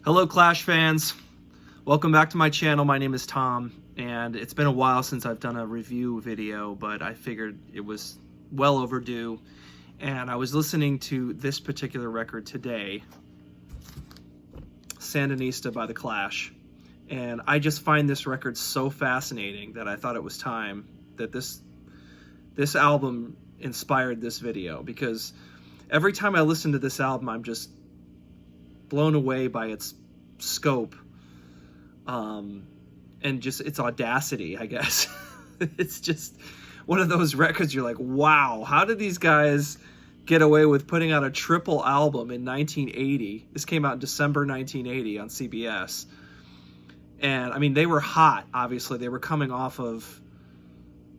Hello Clash fans, welcome back to my channel. My name is Tom, and it's been a while since I've done a review video, but I figured it was well overdue. And I was listening to this particular record today, Sandinista by The Clash, and I just find this record so fascinating that I thought it was time that this album inspired this video, because every time I listen to this album I'm just blown away by its scope and just its audacity, I guess. It's just one of those records you're like, wow, how did these guys get away with putting out a triple album in 1980? This came out in December 1980 on CBS. And I mean, they were hot, obviously. They were coming off of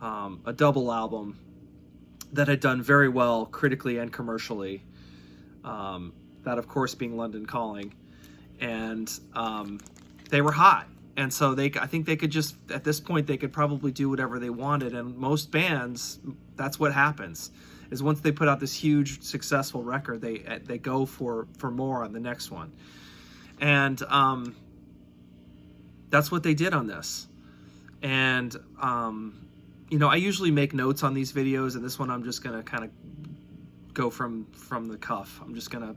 a double album that had done very well critically and commercially. That, of course, being London Calling. And they were hot. And so I think they could just, at this point, they could probably do whatever they wanted. And most bands, that's what happens, is once they put out this huge, successful record, they go for more on the next one. And that's what they did on this. And, you know, I usually make notes on these videos, and this one I'm just going to kind of go from the cuff. I'm just going to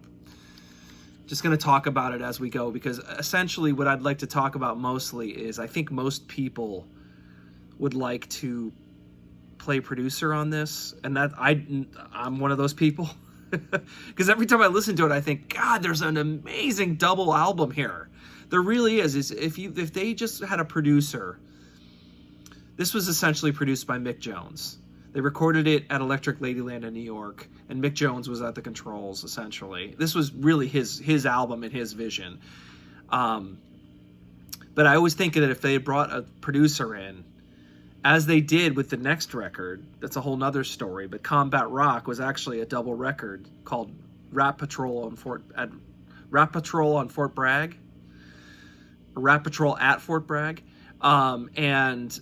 talk about it as we go, because essentially what I'd like to talk about mostly is I think most people would like to play producer on this, and that I'm one of those people. Because every time I listen to it, I think, God, there's an amazing double album here. There really is. If they just had a producer. This was essentially produced by Mick Jones. They recorded it at Electric Ladyland in New York, and Mick Jones was at the controls, essentially. This was really his album and his vision. But I always think that if they had brought a producer in, as they did with the next record, that's a whole nother story, but Combat Rock was actually a double record called Rat Patrol on Fort Bragg, or Rat Patrol at Fort Bragg. And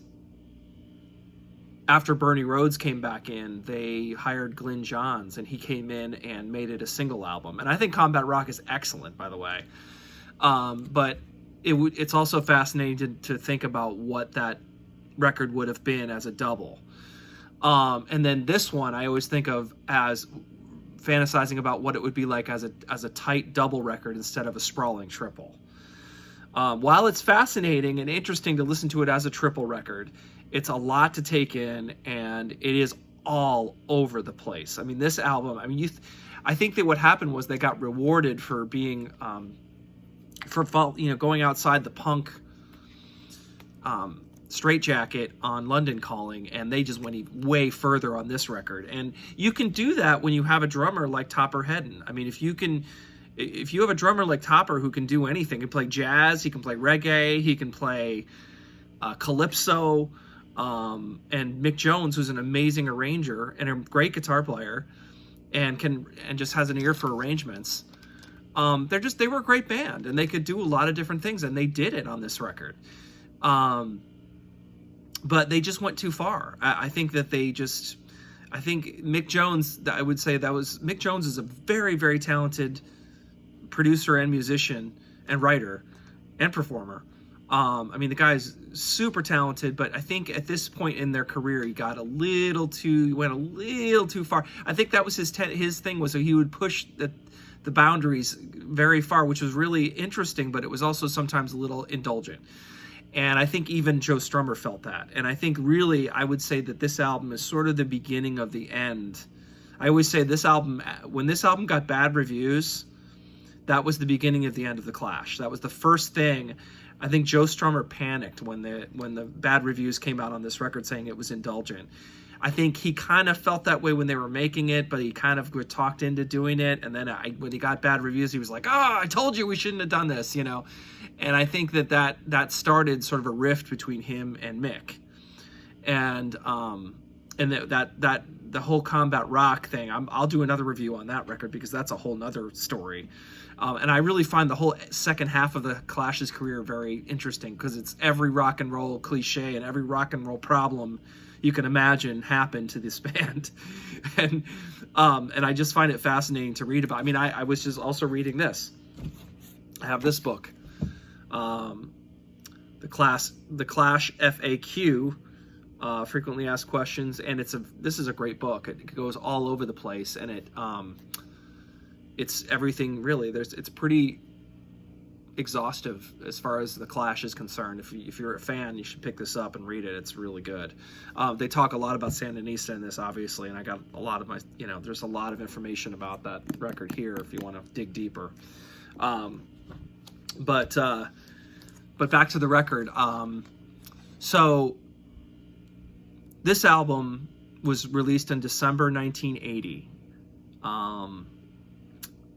after Bernie Rhodes came back in, they hired Glyn Johns, and he came in and made it a single album. And I think Combat Rock is excellent, by the way. But it's also fascinating to think about what that record would have been as a double. And then this one, I always think of as fantasizing about what it would be like as a tight double record instead of a sprawling triple. While it's fascinating and interesting to listen to it as a triple record, it's a lot to take in, and it is all over the place. I mean, this album, I mean, I think that what happened was they got rewarded for being, going outside the punk straitjacket on London Calling, and they just went way further on this record. And you can do that when you have a drummer like Topper Hedden. I mean, if you have a drummer like Topper who can do anything, he can play jazz, he can play reggae, he can play calypso, and Mick Jones, who's an amazing arranger and a great guitar player, and just has an ear for arrangements. They were a great band, and they could do a lot of different things, and they did it on this record. But they just went too far. I think Mick Jones, I would say Mick Jones is a very, very talented producer and musician and writer and performer. I mean, the guy's super talented, but I think at this point in their career, he went a little too far. I think that was his thing, was that he would push the boundaries very far, which was really interesting, but it was also sometimes a little indulgent. And I think even Joe Strummer felt that. And I think really, I would say that this album is sort of the beginning of the end. I always say this album, when this album got bad reviews, that was the beginning of the end of The Clash. That was the first thing. I think Joe Strummer panicked when the bad reviews came out on this record saying it was indulgent. I think he kind of felt that way when they were making it, but he kind of talked into doing it. And then when he got bad reviews, he was like, "Oh, I told you we shouldn't have done this," you know. And I think that started sort of a rift between him and Mick. And the whole Combat Rock thing, I'll do another review on that record, because that's a whole nother story. And I really find the whole second half of the Clash's career very interesting, because it's every rock and roll cliche and every rock and roll problem you can imagine happened to this band. And I just find it fascinating to read about. I mean, I was just also reading this. I have this book, the Clash FAQ, frequently asked questions, and this is a great book. It goes all over the place, and it's everything really. It's pretty exhaustive as far as the Clash is concerned. If you're a fan, you should pick this up and read it. It's really good. They talk a lot about Sandinista in this, obviously, and I got a lot of my, there's a lot of information about that record here if you want to dig deeper. But back to the record. So this album was released in December 1980,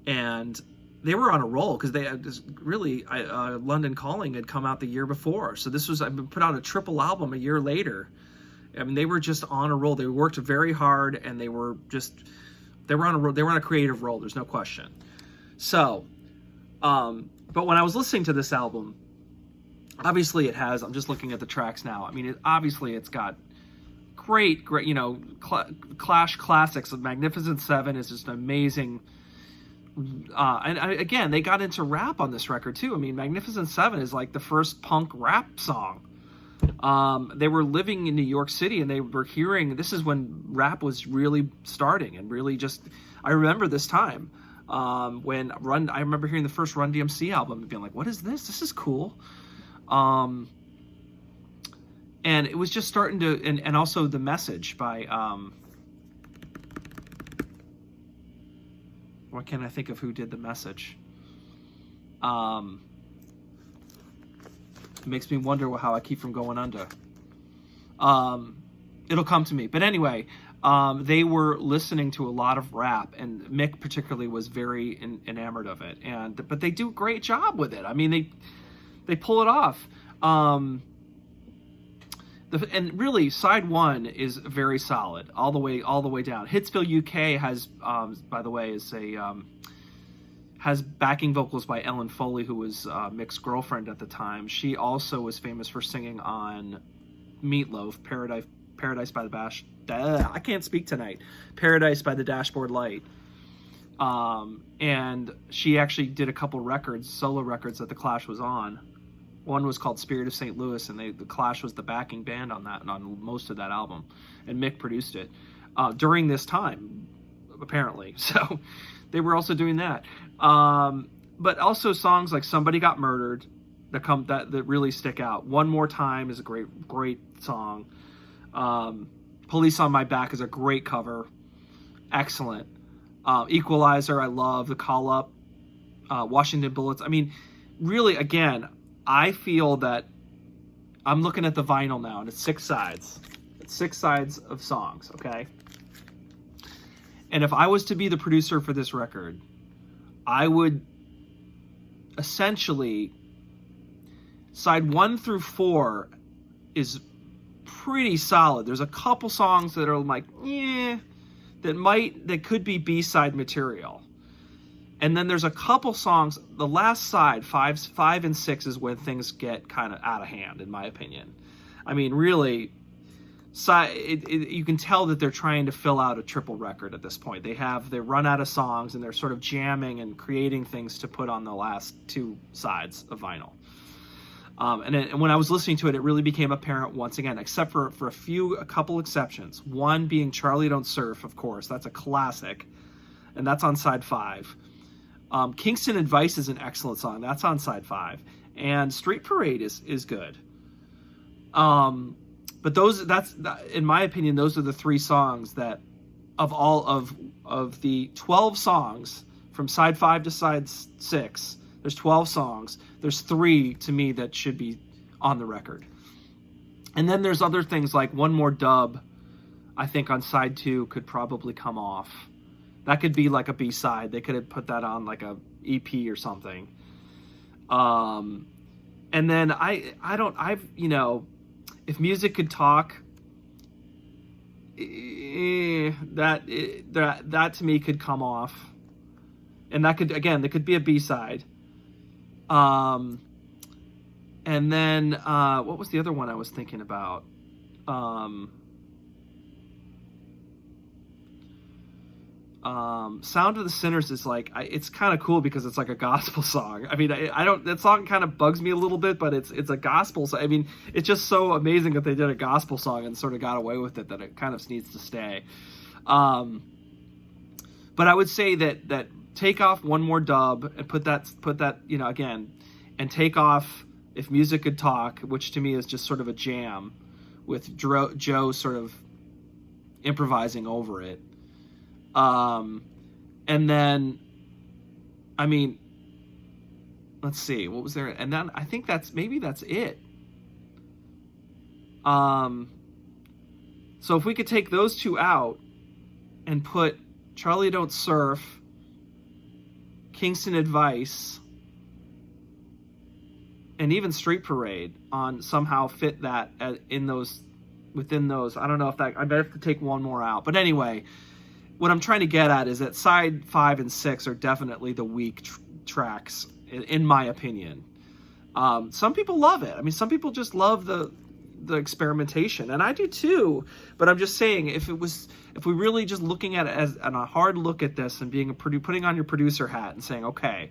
and they were on a roll because they had London Calling had come out the year before. So this was, I put out a triple album a year later. I mean, they were just on a roll. They worked very hard, and they were on a roll. They were on a creative roll. There's no question. So, but when I was listening to this album, obviously it has, I'm just looking at the tracks now. I mean, obviously it's got great, Clash classics. Magnificent Seven is just an amazing. And again, they got into rap on this record too. I mean, Magnificent Seven is like the first punk rap song. They were living in New York City, and they were hearing, this is when rap was really starting, and really just, I remember this time when I remember hearing the first Run DMC album and being like, what is this? This is cool. And it was just starting to, and also The Message by, why can't I think of who did The Message? It makes me wonder how I keep from going under. It'll come to me. But anyway, they were listening to a lot of rap, and Mick particularly was very enamored of it. But they do a great job with it. I mean, they pull it off. And really, side one is very solid all the way down. Hitsville UK has, by the way, has backing vocals by Ellen Foley, who was Mick's girlfriend at the time. She also was famous for singing on Meatloaf, Paradise by the I can't speak tonight. Paradise by the Dashboard Light. And she actually did a couple solo records that the Clash was on. One was called Spirit of St. Louis, and the Clash was the backing band on that and on most of that album. And Mick produced it during this time, apparently. So they were also doing that. But also songs like Somebody Got Murdered that really stick out. One More Time is a great song. Police on My Back is a great cover. Excellent. Equalizer, I love. The Call Up. Washington Bullets. I mean, really, again, I feel that I'm looking at the vinyl now, and it's 6 sides. It's 6 sides of songs, okay? And if I was to be the producer for this record, I would essentially, side 1 through 4 is pretty solid. There's a couple songs that are like, that could be B-side material. And then there's a couple songs, the last side, 5 and 6, is when things get kind of out of hand, in my opinion. I mean, really, you can tell that they're trying to fill out a triple record at this point. They run out of songs, and they're sort of jamming and creating things to put on the last 2 sides of vinyl. And when I was listening to it, it really became apparent once again, except for a couple exceptions. One being Charlie Don't Surf, of course. That's a classic, and that's on side 5. Kingston Advice is an excellent song. That's on side 5. And Street Parade is good. But in my opinion, those are the 3 songs that, of all of the 12 songs from side 5 to side 6, there's 12 songs. There's 3 to me that should be on the record. And then there's other things like One More Dub, I think on side 2 could probably come off. That could be like a B-side. They could have put that on like a EP or something. And then If Music Could Talk, that to me could come off. And that could be a B-side. And then what was the other one I was thinking about? Sound of the Sinners is like, it's kind of cool because it's like a gospel song. I mean, I don't, that song kind of bugs me a little bit, but it's a gospel song. I mean, it's just so amazing that they did a gospel song and sort of got away with it that it kind of needs to stay. But I would say that take off One More Dub and put that, you know, again, and take off If Music Could Talk, which to me is just sort of a jam with Joe sort of improvising over it. And then, I mean, let's see, what was there? And then I think maybe that's it. So if we could take those two out and put Charlie Don't Surf, Kingston Advice, and even Street Parade on somehow fit that within those. I don't know if I might have to take one more out. But anyway, what I'm trying to get at is that side 5 and 6 are definitely the weak tracks, in my opinion. Some people love it. I mean, some people just love the experimentation, and I do too. But I'm just saying, if we really just looking at it as a hard look at this and putting on your producer hat and saying, okay,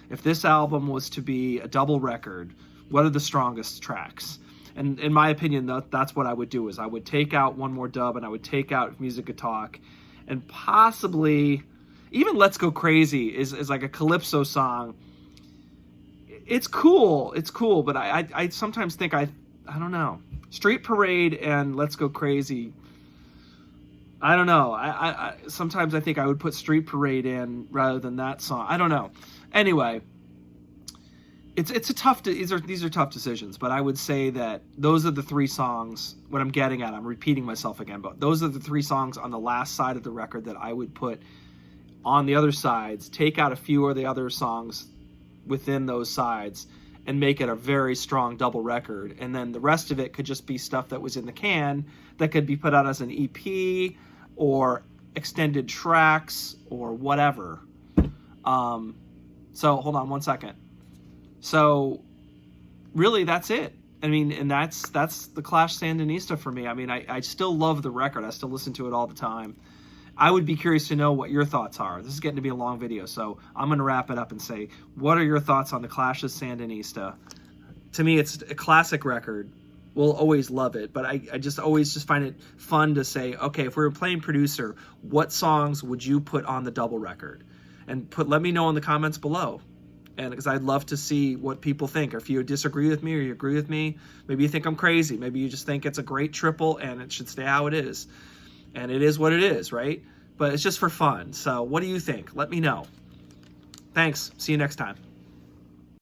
if this album was to be a double record, what are the strongest tracks? And in my opinion, that's what I would do, is I would take out One More Dub, and I would take out If Music Could Talk, and possibly even Let's Go Crazy is like a calypso song. It's cool, but I sometimes think I don't know. Street Parade and Let's Go Crazy, I don't know. I sometimes I think I would put Street Parade in rather than that song. I don't know. Anyway, it's a tough. These are tough decisions, but I would say that those are the 3 songs. What I'm getting at, I'm repeating myself again, but those are the 3 songs on the last side of the record that I would put on the other sides. Take out a few of the other songs within those sides and make it a very strong double record, and then the rest of it could just be stuff that was in the can that could be put out as an EP or extended tracks or whatever. So hold on one second. So really, that's it. I mean, and that's the Clash Sandinista for me. I mean, I still love the record. I still listen to it all the time. I would be curious to know what your thoughts are. This is getting to be a long video, so I'm going to wrap it up and say, what are your thoughts on the Clash's Sandinista? To me, it's a classic record. We'll always love it, but I just always find it fun to say, okay, if we were playing producer, what songs would you put on the double record? And let me know in the comments below. And because I'd love to see what people think, or if you disagree with me or you agree with me. Maybe you think I'm crazy. Maybe you just think it's a great triple and it should stay how it is. And it is what it is, right? But it's just for fun. So what do you think? Let me know. Thanks. See you next time.